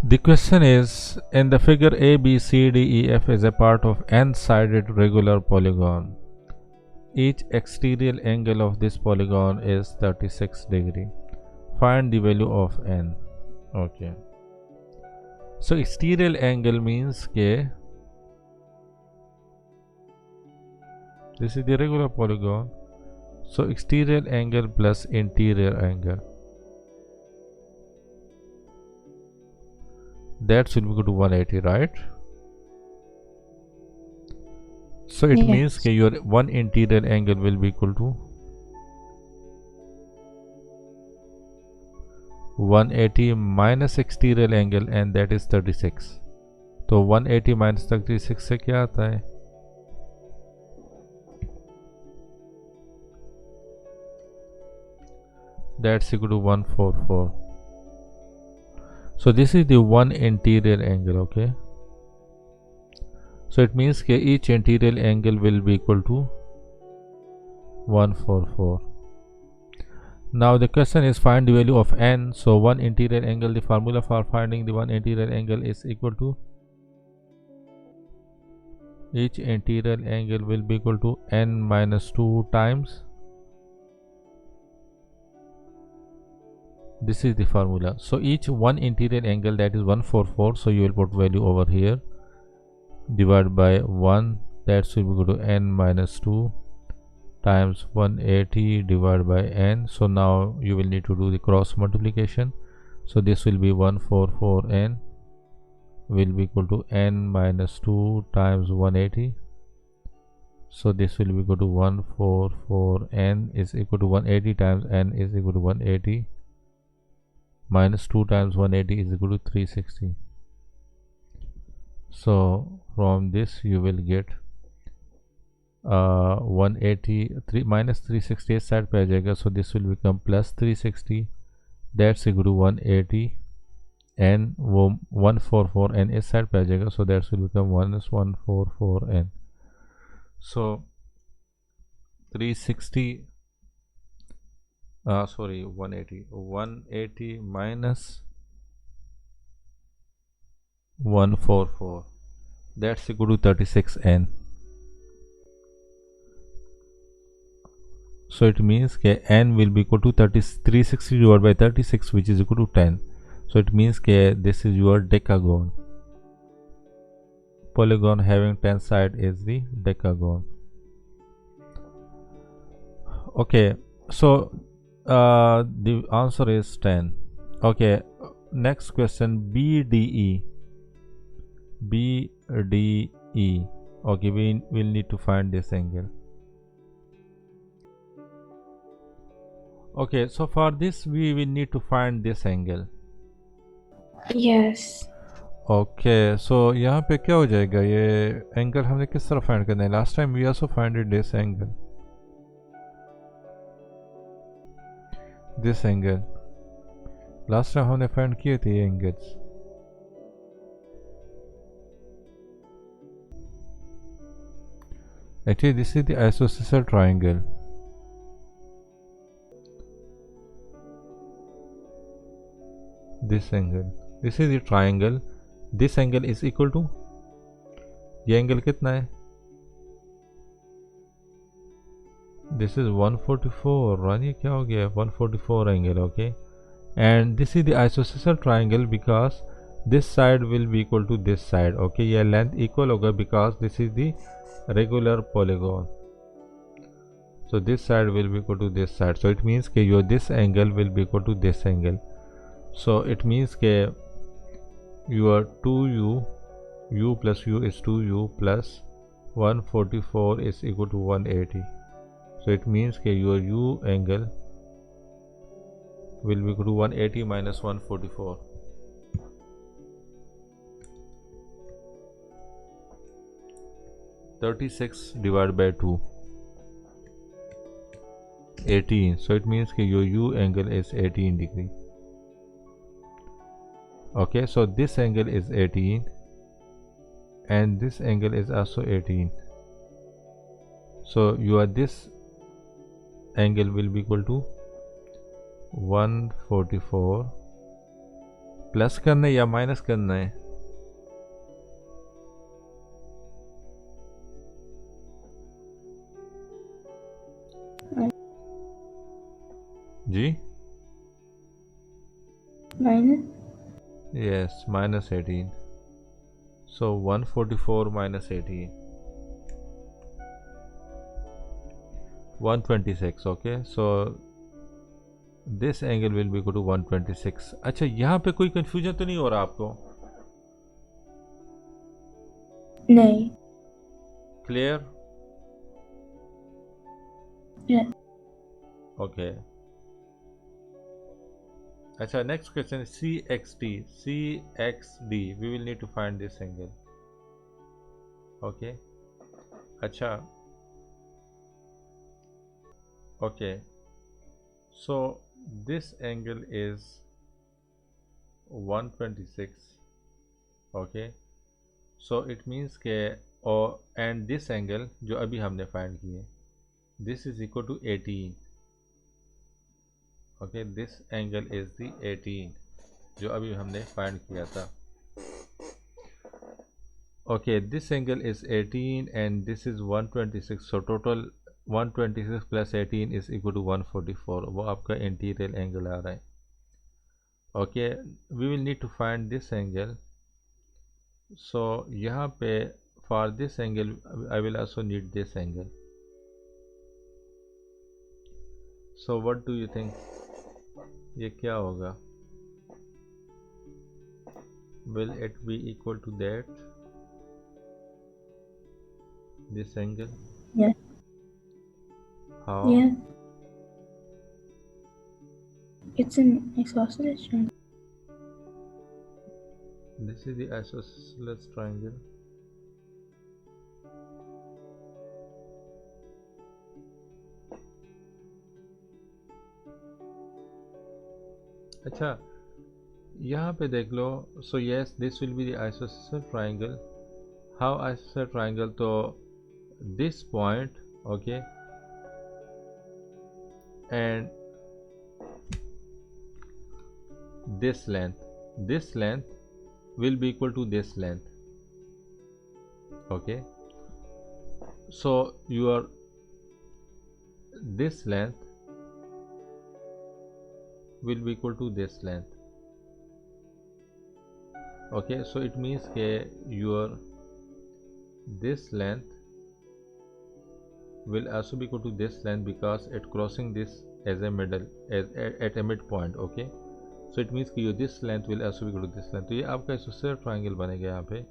The question is, in the figure A, B, C, D, E, F is a part of n-sided regular polygon. Each exterior angle of this polygon is 36 degree. Find the value of n. Okay. So exterior angle means that this is the regular polygon. So exterior angle plus interior angle, that should be equal to 180, right? So it means Yes. that your one interior angle will be equal to 180 minus exterior angle, and that is 36. तो 180 minus 36 से क्या आता है? That's equal to 144. So this is the one interior angle, okay? So it means that each interior angle will be equal to 144. Now the question is find the value of n. So one interior angle, the formula for finding the one interior angle is equal to, each interior angle will be equal to n minus 2 times, this is the formula. So each one interior angle, that is 144, so you will put value over here, divided by 1, that should be equal to n minus 2 times 180 divided by n. So now you will need to do the cross multiplication. So this will be 144n will be equal to n minus 2 times 180. So this will be equal to 144n is equal to 180 times n is equal to 180 minus 2 times 180 is equal to 360. So from this you will get 183 minus 360 इस side पे आ जाएगा. So this will become plus 360, that's equal to 180, and वो 144n इस side पे आ जाएगा. So that will become 144n. So 360 sorry 180 minus 144, that's equal to 36n. So it means that n will be equal to 360 divided by 36, which is equal to 10. So it means that this is your decagon. Polygon having 10 sides is the decagon. Okay, so the answer is 10. Okay, next question, BDE. BDE. Okay, we will need to find this angle. Okay, so for this we will need to find this angle. Yes. Okay, so यहाँ पे क्या हो जाएगा, ये angle हमने किस तरह find करना है? Last time we also find this angle, this angle last time हमने फाइंड किए थे ये angles. Actually this is the isosceles triangle. This angle, this is the triangle. This angle is equal to, ये angle कितना है? This is 144. और ये क्या हो गया? 144 angle. Okay, and this is the isosceles triangle because this side will be equal to this side. Okay, ये length equal होगा because this is the regular polygon. So this side will be equal to this side. So it means that your this angle will be equal to this angle. So it means that your 2u, u plus u is 2u plus 144 is equal to 180. So it means that your u angle will be equal to 180 minus 144. (36 divided by 2) 18. So it means that your u angle is 18 degree. Okay, so this angle is 18 and this angle is also 18. So your this angle will be equal to 144 plus करना है या minus करना है? जी minus. Yes, -18. So 144 minus 18, 126. Okay, so this angle will be equal to 126. अच्छा, यहाँ पे कोई confusion तो नहीं हो रहा आपको? नहीं। क्लियर? Yes. ओके. अच्छा, next question is CXD. CXD, we will need to find this angle. Okay. अच्छा. Okay. So this angle is 126. Okay. So it means के और and this angle जो अभी हमने फाइंड किए, this is equal to 18. Okay, this angle is the 18 जो अभी हमने फाइंड किया था. Okay, this angle is 18 and this is 126. So total 126 plus 18 is equal to 144. वो आपका इंटीरियर एंगल आ रहा है. Okay, we will need to find this angle. So यहाँ पे for this angle I will also need this angle. So what do you think? ये क्या होगा? Will it be equal to that? This angle? Yes. How? Yeah. It's an isosceles triangle. This is the isosceles triangle. अच्छा, यहाँ पे देख लो. So yes, this will be the isosceles triangle. How isosceles triangle? तो this point, okay, and this length will be equal to this length. Okay, so your this length will be equal to this length. Okay, so it means that your this length will also be equal to this length because it crossing this as a middle at a midpoint. Okay, so it means कि this length will also be equal to this length. तो ये आपका isosceles triangle बनेगा यहाँ पे.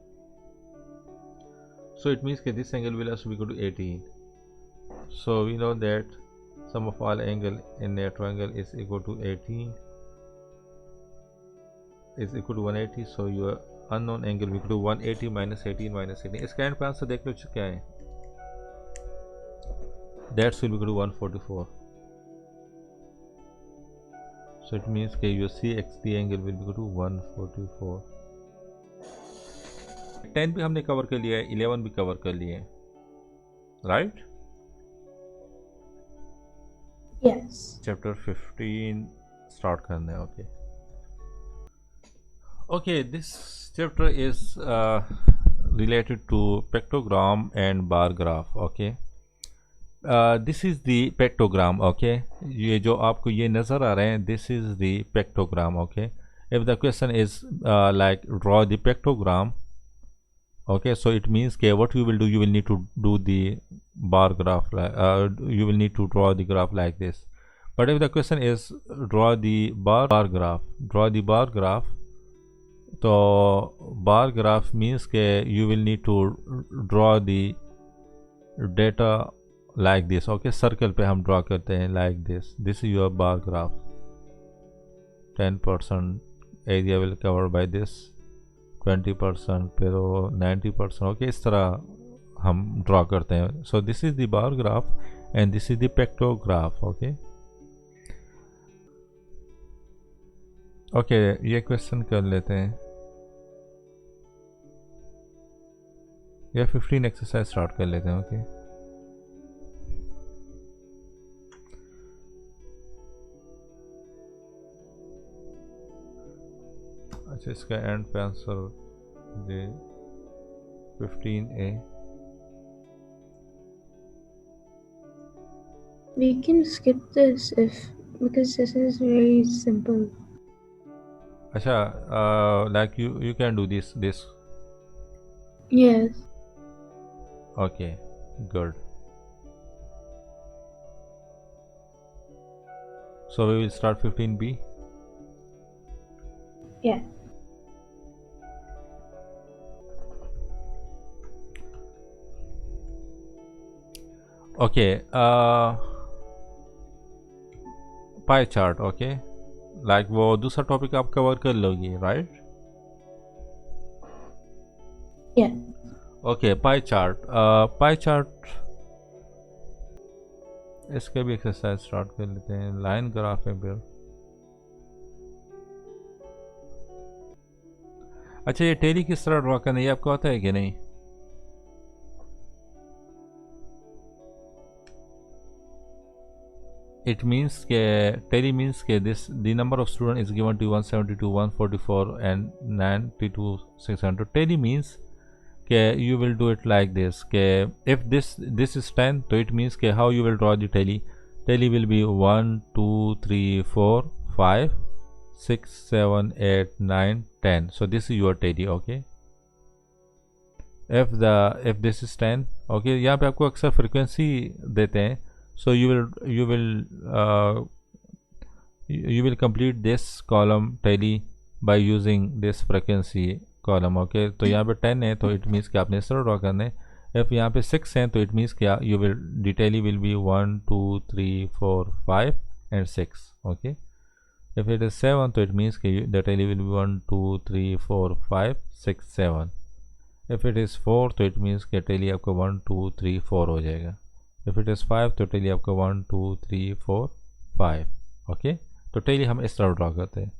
So it means that this angle will also be equal to 18. So we know that sum of all angle in a triangle is equal to 18 is equal to 180. So your unknown angle will be equal to 180 minus 18 minus 18. इसका and पे answer देख लो क्या है. That will be equal to 144. So it means that your CXD angle will be equal to 144. 10 भी हमने cover कर लिया है, 11 भी कवर कर लिए हैं, राइट? Yes. चैप्टर 15 स्टार्ट करना है. Okay. Okay, this chapter is related to pictogram and bar graph. Okay, this is the pictogram. Okay, ये जो आपको ये नज़र आ रहे हैं, this is the pictogram. Okay, if the question is like draw the pictogram, okay, so it means that what you will do, you will need to do the bar graph, you will need to draw the graph like this. But if the question is draw the bar graph, तो bar graph means के you will need to draw the data like this. Okay, circle पे हम draw करते हैं like this is your bar graph. 10% area will cover by this, 20% फिर 90%. Okay, इस तरह हम ड्रॉ करते हैं. So this is the bar graph and this is the pictograph. Okay okay, ये क्वेश्चन कर लेते हैं या 15 एक्सरसाइज स्टार्ट कर लेते हैं. ओके, अच्छा इसका एंड पे answer they 15A. We can skip this because this is very simple. अच्छा like you can do this. Yes. Okay, good. So we will start 15B. Yeah. Okay, pie chart. Okay like वो दूसरा topic आप cover कर लोगी, right? Yeah. Okay, pie chart. Pie chart इसके भी exercise start कर लेते हैं. लाइन ग्राफ है फिर. अच्छा, ये टेली किस तरह ड्रॉ करना है ये आपको आता है कि नहीं? It means के टेली मीन्स के this the number of student is given to 172, 144 and 92, 600. Tally means के you will do it like this के if this is 10 तो it means के how you will draw the tally will be 1 2 3 4 5 6 7 8 9 10. So this is your tally. okay, if this is 10, okay, यहाँ पे आपको अक्सर frequency देते हैं. So you will complete this column tally by using this frequency column. okay, तो यहाँ पे 10 है तो it means कि आपने इस तरह ड्रॉ करना है. if यहाँ पे 6 हैं तो it means क्या you will the tally will be 1 2 3 4 5 and 6. okay, if it is 7 तो it means कि the tally will be 1 2 3 4 5 6 7. if it is 4 तो it means कि tally आपको 1 2 3 4 हो जाएगा. if it is 5 तो tally आपका 1 2 3 4 5. ओके, तो tally हम इस तरह ड्रॉ करते हैं.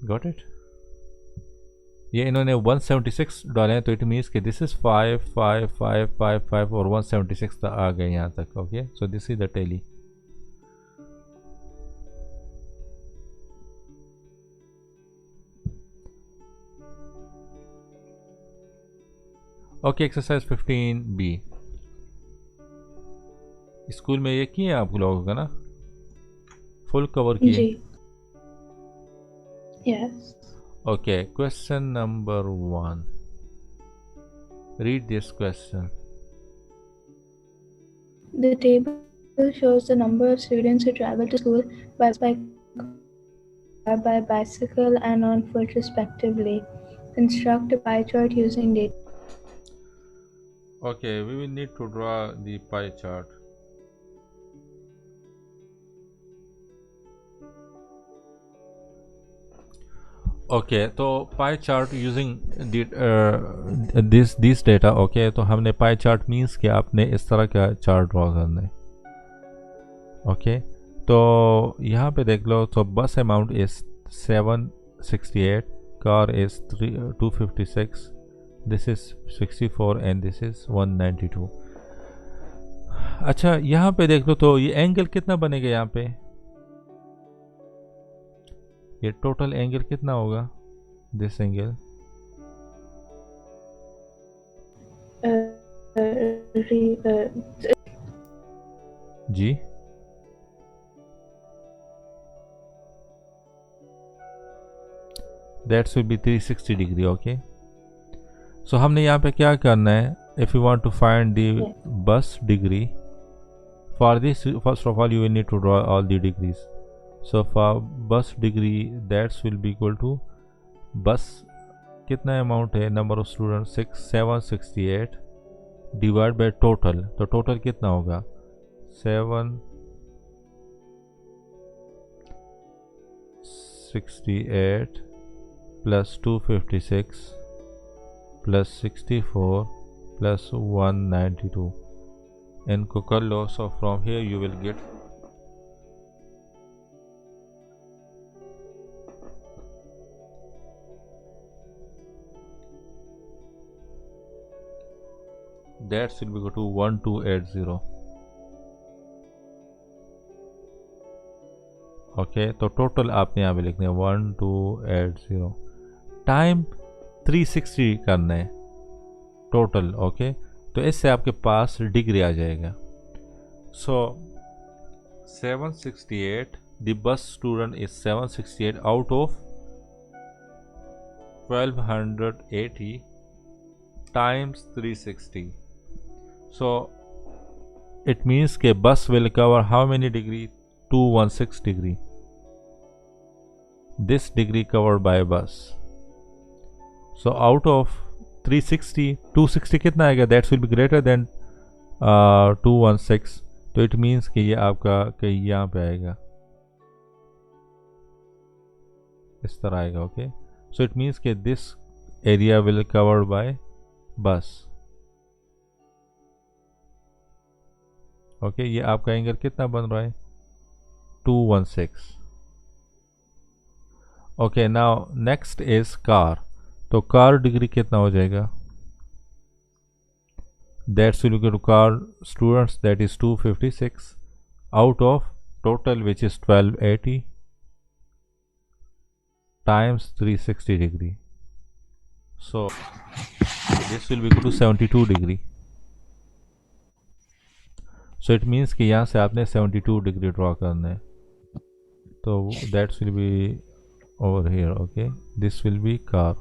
Got it? ये इन्होंने 176 डाले हैं तो इट मीन्स कि दिस इज 5 5 5 5 5 और 176 तक आ गए यहाँ तक. Okay, so this is the tally. Okay, exercise 15B. School में ये किए आप लोगों का ना, फुल कवर किए? जी. Yes. Okay, question number 1. Read this question. The table shows the number of students who travel to school by car, by bicycle, and on foot respectively. Construct a pie chart using data. Okay, we will need to draw the pie chart. Okay, तो pie chart using this data. Okay, तो हमने pie chart means कि आपने इस तरह का chart draw करना है. ओके, तो यहाँ पे देख लो, तो बस amount is 768, car is 256, this is 64 and this is 192. अच्छा, यहाँ पे देख लो तो ये एंगल कितना बनेगा यहाँ पे? ये टोटल एंगल कितना होगा? दिस एंगल जी, that's will be 360 degree. Okay, so हमने यहाँ पे क्या करना है? If you want to find the bus degree, for this first of all you will need to draw all the degrees. So for bus degree that will be equal to bus कितना amount है, number of student 768 divide by total. तो total कितना होगा? 768 plus 256 plus 64 plus 192. इनको कर लो. So from here you will get that will be equal to 1280. Okay, तो total आपने यहाँ पे लिखने 1280 टाइम 360 करना है टोटल। ओके, तो इससे आपके पास डिग्री आ जाएगा। सो 768, the bus student is 768 out of 1280 times 360. So it means के bus will cover how many degree? 216 degree. This degree covered by bus. So out of 360, 260 कितना आएगा? That will be greater than 216. तो it means कि ये आपका कहीं यहाँ पे आएगा, इस तरह आएगा। ओके, so it means कि this area will covered by bus। Okay, ये आपका एंगल कितना बन रहा है? 216। Okay, now next is car. तो कार डिग्री कितना हो जाएगा? That's will equal to car students, that is 256 out of total which is 1280 times 360 degree. So this will be equal to 72 degree. So it means कि यहाँ से आपने 72 degree draw करना है। तो that will be over here. Okay, this will be car.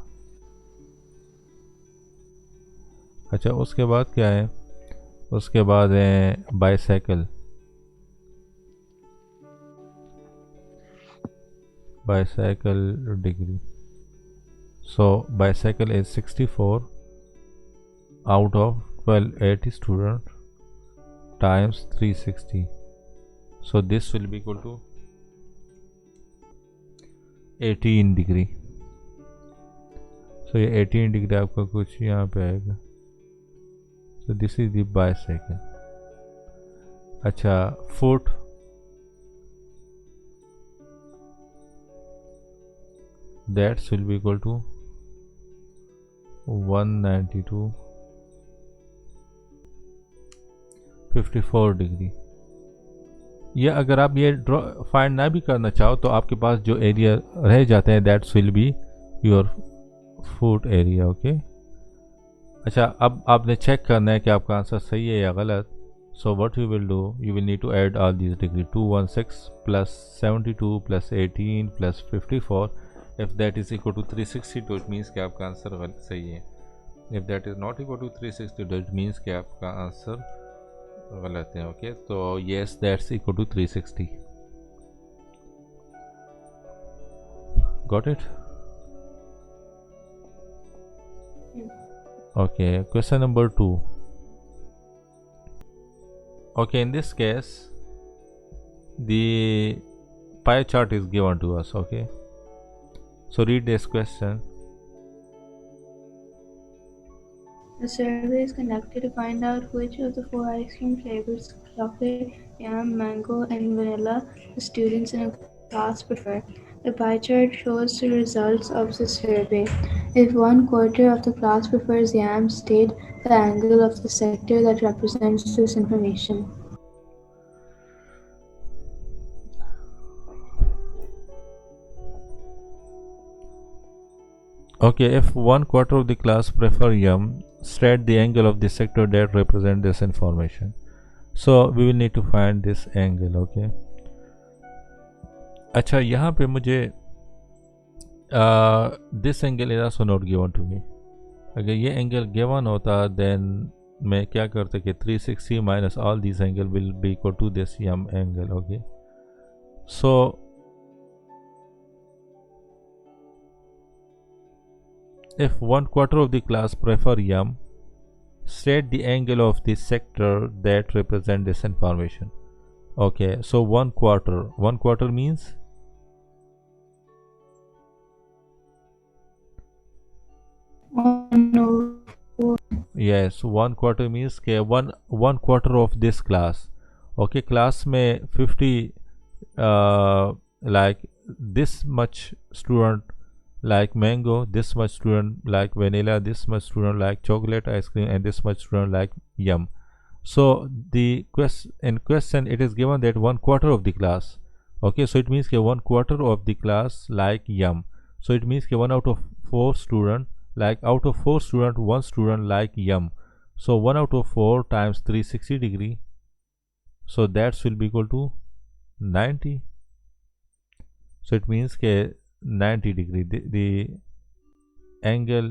अच्छा, उसके बाद क्या है? उसके बाद है bicycle. Bicycle degree. So bicycle is 64 out of 1280 student times 360. So this will be equal to 18 degree. So ये 18 डिग्री आपका कुछ यहाँ पे आएगा। So this is the bicycle. अच्छा, foot, that will be equal to 192 54 degree. या अगर आप ये फाइंड ना भी करना चाहो तो आपके पास जो एरिया रह जाते हैं that's will be your foot area. Okay, अच्छा, अब आपने चेक करना है कि आपका आंसर सही है या गलत। So what you will do, you will need to add all these degree, 216 plus 72 plus 18 plus 54। If that is equal to 360, तो it means कि आपका आंसर सही है। If that is not equal to 360, तो it means कि आपका answer गलत है। ओके, तो yes, that's equal to 360. Got it? Okay, question number 2. Okay, in this case, the pie chart is given to us. Okay. So read this question. The survey is conducted to find out which of the 4 ice cream flavors, chocolate, yam, mango, and vanilla, the students in a class prefer. The pie chart shows the results of the survey. If 1/4 of the class prefers yam, state the angle of the sector that represents this information. Okay, if 1/4 of the class prefer yam, state the angle of the sector that represent this information. So we will need to find this angle. Okay, अच्छा, यहाँ पे मुझे this angle is also not given to me. अगर ये angle given होता then मैं क्या करता कि 360 minus all these angle will be equal to this yam angle. Okay, so if 1/4 of the class prefer yam, state the angle of the sector that represent this information. Okay, so 1/4 means yes, 1/4 means के 1/4 of this class. Okay, class में 50 like this much student like mango, this much student like vanilla, this much student like chocolate ice cream, and this much student like yum. So the question it is given that 1/4 of the class. Okay, so it means that 1/4 of the class like yum. So it means that 1 out of 4 student, like out of 4 student, 1 student like yum. So 1 out of 4 times 360 degree, so that will be equal to 90. So it means that 90 degree, the angle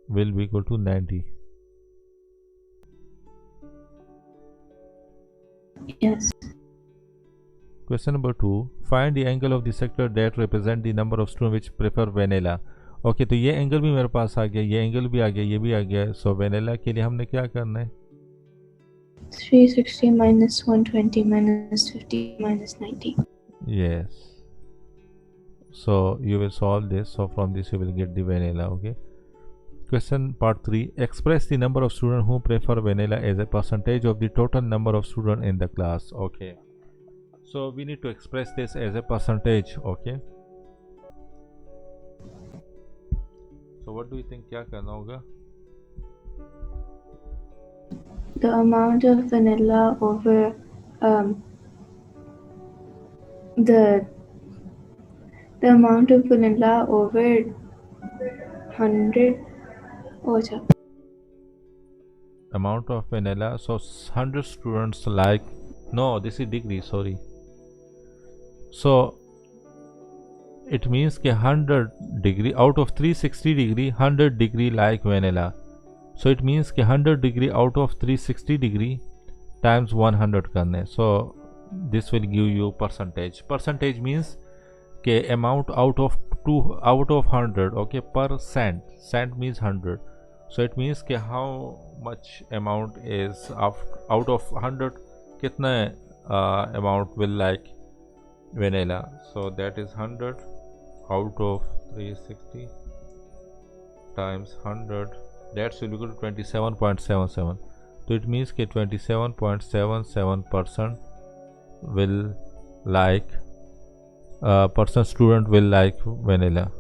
will be equal to 90. Yes. Question number 2, find the angle of the sector that represent the number of students which prefer vanilla. Okay, तो ये angle भी मेरे पास आ गया, ये angle भी आ गया, ये भी आ गया. सो वेनिला के लिए हमने क्या करना है? 360 minus 120 minus 50 minus 90. Yes. So you will solve this. So from this you will get the vanilla. Okay. Question part 3. Express the number of students who prefer vanilla as a percentage of the total number of students in the class. Okay. So we need to express this as a percentage. Okay. So what do you think? क्या करना होगा? The amount of vanilla over the amount of vanilla over 100. What's up? Amount of vanilla. So 100 students like, no, this is degree, sorry. So it means कि 100 degree out of 360 degree, 100 degree like vanilla. So it means कि 100 degree out of 360 degree times 100 करने. So this will give you percentage. Percentage means कि amount out of 100. Okay, percent. Cent means 100. So it means कि how much amount is out of 100, कितना amount will like vanilla. So that is 100 out of 360 times 100, that's will equal to 27.77. So it means that 27.77% will like student will like vanilla.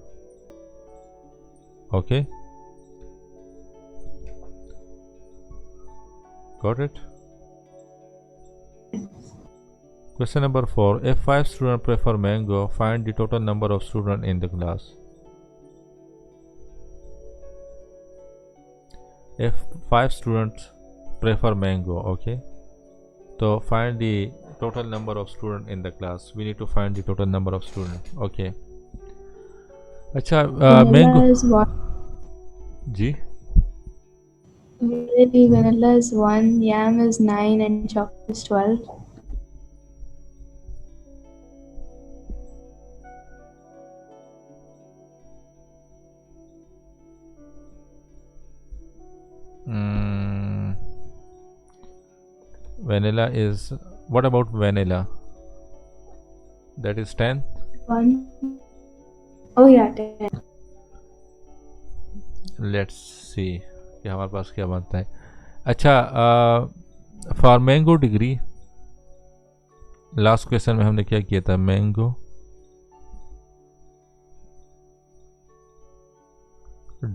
Okay, got it? Question number 4. If 5 students prefer mango, find the total number of students in the class. If 5 students prefer mango, okay, so find the total number of students in the class. We need to find the total number of students. Okay. अच्छा, Vanilla is 1. Ji, Maybe vanilla is 1, yam is 9, and chocolate is 12. vanilla is, what about vanilla? That is 10. 1. Oh yeah, 10. Let's see कि हमारे पास क्या बनता है. अच्छा, for mango degree, last question में हमने क्या किया था? Mango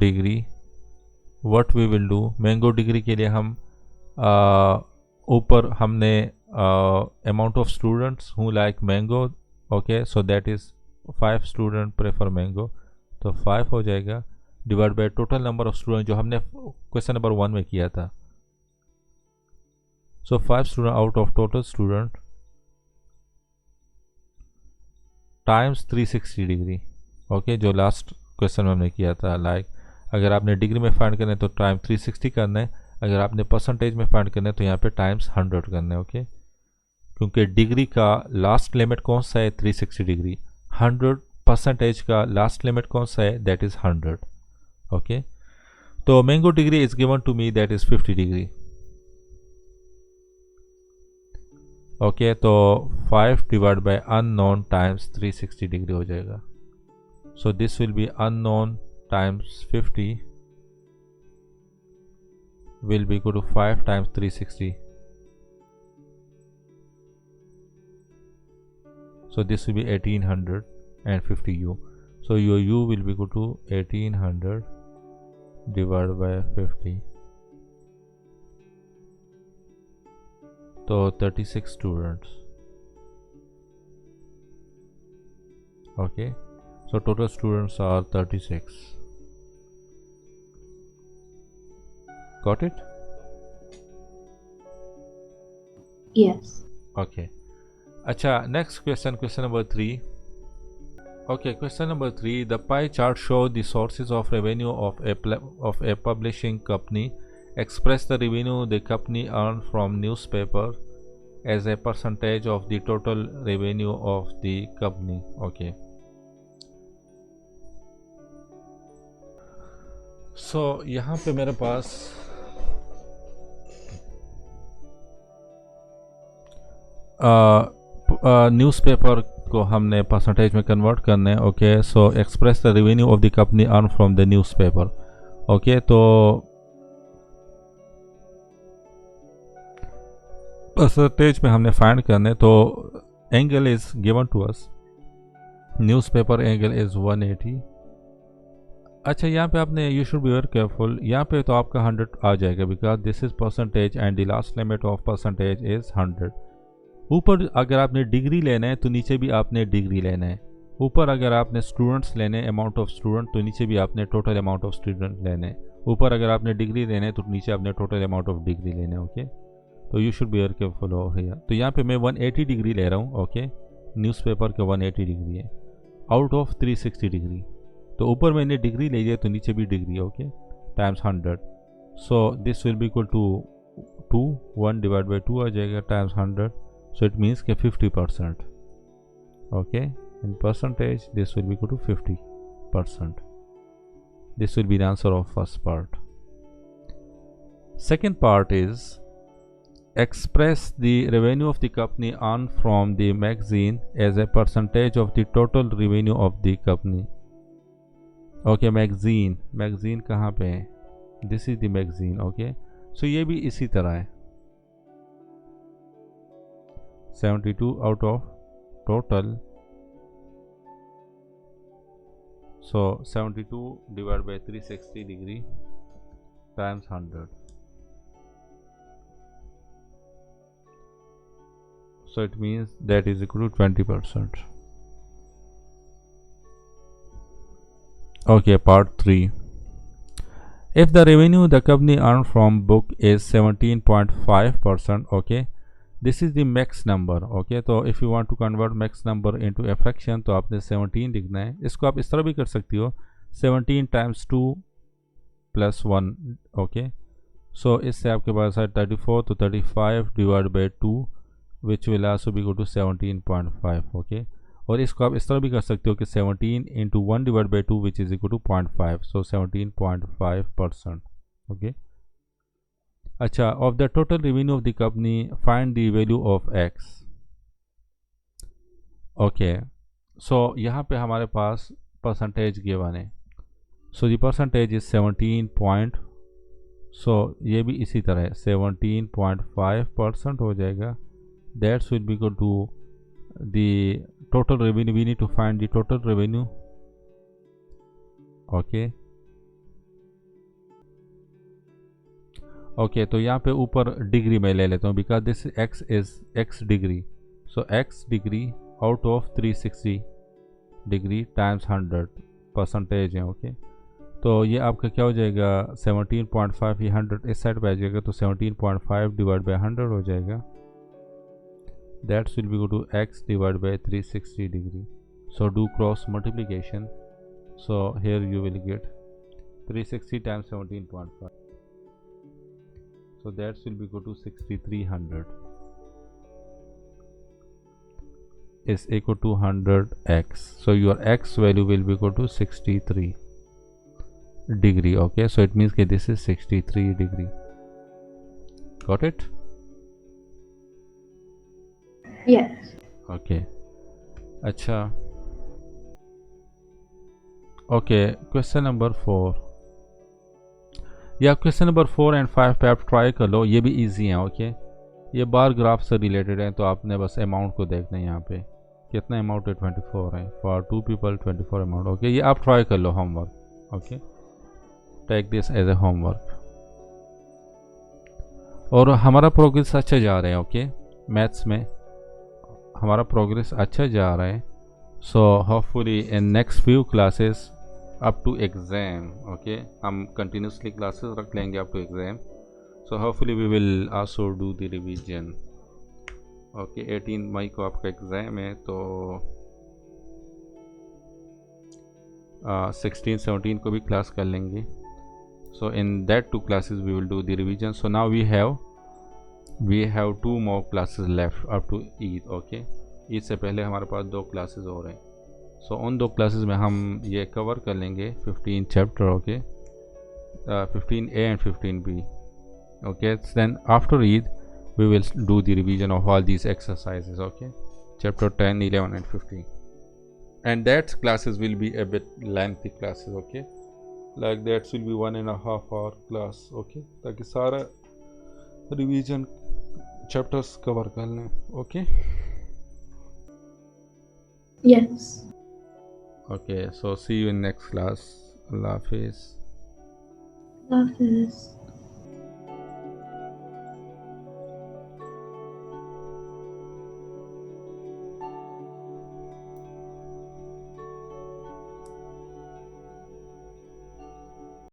degree, what we will do. Mango degree के लिए हम ऊपर हमने amount of students who like mango. Okay, so that is 5 student prefer mango, तो 5 हो जाएगा divide by total number of student जो हमने क्वेश्चन नंबर 1 में किया था. So 5 student out of total student times 360 degree. Okay, जो लास्ट क्वेश्चन में हमने किया था. लाइक अगर आपने डिग्री में फाइंड करना है तो टाइम 360 करना है, अगर आपने परसेंटेज में फाइंड करना है तो यहाँ पे टाइम्स 100 करना है. ओके, क्योंकि डिग्री का लास्ट लिमिट कौन सा है? 360 डिग्री. 100% का लास्ट लिमिट कौन सा है? That is 100. ओके, तो mango degree is given to me, that is 50 degree. Okay, तो 5 divide by unknown times 360 degree हो जाएगा. So this will be unknown times 50 will be equal to 5 times 360. So this will be 1850 U. So your U will be equal to 1800 divided by 50. So 36 students. Okay, so total students are 36. Got it? Yes. Okay. Acha, next question number 3. Okay, question number 3. The pie chart shows the sources of revenue of a publishing company. Express the revenue the company earned from newspaper as a percentage of the total revenue of the company. Okay. So यहाँ पे मेरे पास newspaper को हमने percentage में convert करना है. Okay, so express the revenue of the company earn from the newspaper. Okay, तो percentage में हमने फाइंड करने, तो angle is given to us. Newspaper angle is 180. अच्छा, यहाँ पे आपने you should be very careful. यहाँ पे तो आपका 100 आ जाएगा because this is percentage and the last limit of percentage is 100. ऊपर अगर आपने डिग्री लेना है तो नीचे भी आपने डिग्री लेना है. ऊपर अगर आपने स्टूडेंट्स लेने हैं, अमाउंट ऑफ स्टूडेंट, तो नीचे भी आपने टोटल अमाउंट ऑफ स्टूडेंट लेने हैं. ऊपर अगर आपने डिग्री लेने हैं तो नीचे आपने टोटल अमाउंट ऑफ डिग्री लेने हैं. ओके, तो you should be very careful over here. तो यहाँ पे मैं 180 डिग्री ले रहा हूँ. ओके, न्यूज़पेपर का 180 डिग्री है आउट ऑफ 360 डिग्री. तो ऊपर मैंने डिग्री ले लिया तो नीचे भी degree. Okay, times 100. So this will be equal to 2, 1 divide by 2 आ जाएगा टाइम्स 100. So it means के 50%. Okay, in percentage this will be equal to 50%. This will be the answer of first part. Second part is express the revenue of the company earned from the magazine as a percentage of the total revenue of the company. Okay, magazine कहाँ पे है? This is the magazine. Okay, so ये भी इसी तरह है. 72 out of total, so 72 divided by 360 degree times 100. So it means that is equal to 20%. Okay, part 3. If the revenue the company earned from book is 17.5%, okay, this is the max number. Okay, तो if you want to convert max number into a fraction तो आपने 17 लिखना है. इसको आप इस तरह भी कर सकती हो, 17 टाइम्स 2 प्लस 1. ओके, सो इससे आपके पास है 34, तो 35 divide by 2 which will also be equal to 17.5. Okay, और इसको आप इस तरह भी कर सकते हो कि 17 into 1 divide by 2 which is equal to 0.5, so 17.5%. Okay, अच्छा, of the total revenue of the company find the value of x. Okay, so यहाँ पे हमारे पास परसेंटेज गिवन है. So the percentage is 17. So ये भी इसी तरह है, 17.5% हो जाएगा. That's will be equal to the total revenue. We need to find the total revenue. Okay, okay, तो यहाँ पे ऊपर डिग्री में ले लेता हूँ because this x is x degree. So x degree out of 360 degree times 100 percentage है. Okay, तो ये आपका क्या हो जाएगा, 17.5. ये 100 इस साइड पे आ जाएगा तो 17.5 डिवाइड बाई 100 हो जाएगा. That's will be equal to x divide by 360 degree. So do cross multiplication. So here you will get 360 times 17.5. So that will be equal to 6300 is equal to 100x. So your x value will be equal to 63 degree. Okay, so it means that this is 63 degree. Got it? Yes. Okay. अच्छा. Okay, question number 4. या question number 4 and 5 पे आप try कर लो, ये भी easy हैं. Okay, ये bar graph से रिलेटेड है, तो आपने बस अमाउंट को देखना है. यहाँ पे कितना अमाउंट है, 24 है. For 2 people 24 amount. ओके, ये आप ट्राई कर लो homework. Okay, take this as a homework. और हमारा प्रोग्रेस अच्छा जा रहा है. ओके, मैथ्स में हमारा प्रोग्रेस अच्छा जा रहा है. So hopefully in next few classes up to exam, okay, हम continuously classes रख लेंगे up to exam. So hopefully we will also do the revision. Okay, 18 मई को आपका एग्ज़ाम है, तो 16 17 को भी क्लास कर लेंगे. So in that two classes we will do the revision. So now we have 2 more classes left up to Eid. Okay, Eid से पहले हमारे पास 2 क्लासेस और हैं. So उन 2 क्लासेस में हम ये कवर कर लेंगे 15 chapter. Okay, 15A and 15B. Okay, then after Eid we will do the revision of all these exercises. Okay, chapter 10, 11 and 15, and that classes will be a bit lengthy classes. Okay, like that will be 1.5 hour class. Okay, ताकि सारा revision chapters cover कर लें. Okay. Yes. Okay, so see you in next class. Allah Hafiz. Allah Hafiz.